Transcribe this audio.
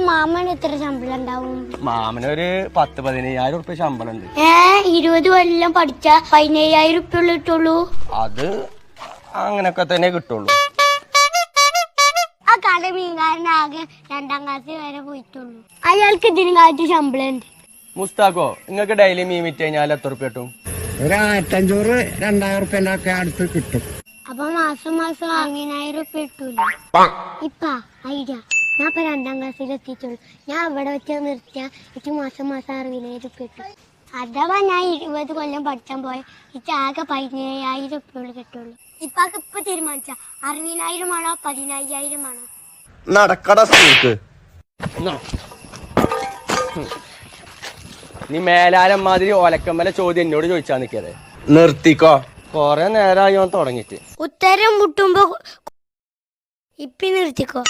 മാമന് എത്ര ശമ്പളം ഉണ്ടാവും? മാമനൊരു 10-15,000 ഉറുപ്പ്യ ശമ്പളം ഉണ്ട്. 20 കൊല്ലം പഠിച്ച 15,000 ഉറുപ്പ്യ കിട്ടുള്ളൂ? അത് അങ്ങനൊക്കെ തന്നെ കിട്ടുള്ളൂ. ആ കട മീൻകാരനാകെ 2ാം ക്ലാസ് വരെ പോയിട്ടുള്ളൂ. അയാൾക്ക് ഇതിനും കാലത്ത് ശമ്പളം ഉണ്ട്. മുസ്താഖോ, നിങ്ങൾക്ക് ഡെയിലി മീൻ വിറ്റ് കഴിഞ്ഞാൽ എത്ര ഉറുപ്പ്യ കിട്ടും? ഒരു 1500-2000 ഉറുപ്പ്യന്റെ അടുത്ത് കിട്ടും. അപ്പൊ മാസം 15,000 ഉറുപ്പ്യ കിട്ടൂല. ഇപ്പ ഐഡിയ, ഞാൻ ഇപ്പൊ 2ാം ക്ലാസ്സിൽ എത്തിയിട്ടുള്ളൂ. ഞാൻ ഇവിടെ വെച്ച് നിർത്തിയാ എനിക്ക് മാസം 60,000 ഉറുപ്പ്യ കിട്ടും. അഥവാ ഞാൻ 20 കൊല്ലം പഠിച്ചാൻ പോയ എനിക്ക് ആകെ 15,000 ഉറുപ്പ്യ കിട്ടുള്ളൂ. ഇപ്പൊക്കെ ഇപ്പൊ തീരുമാനിച്ച 60,000 ആണോ 15,000 ആണോ? നടക്കട സ്കൂൾക്ക്. നീ മേലാലം മാതിരി ഒലക്കമ്മല ചോദ്യം എന്നോട് ചോദിച്ചാ നിക്കത്. നിർത്തിക്കോ, കൊറേ നേരമായി ഞാൻ തുടങ്ങിട്ട്. ഉത്തരം മുട്ടുമ്പോ ഇപ്പി നിർത്തിക്കോ.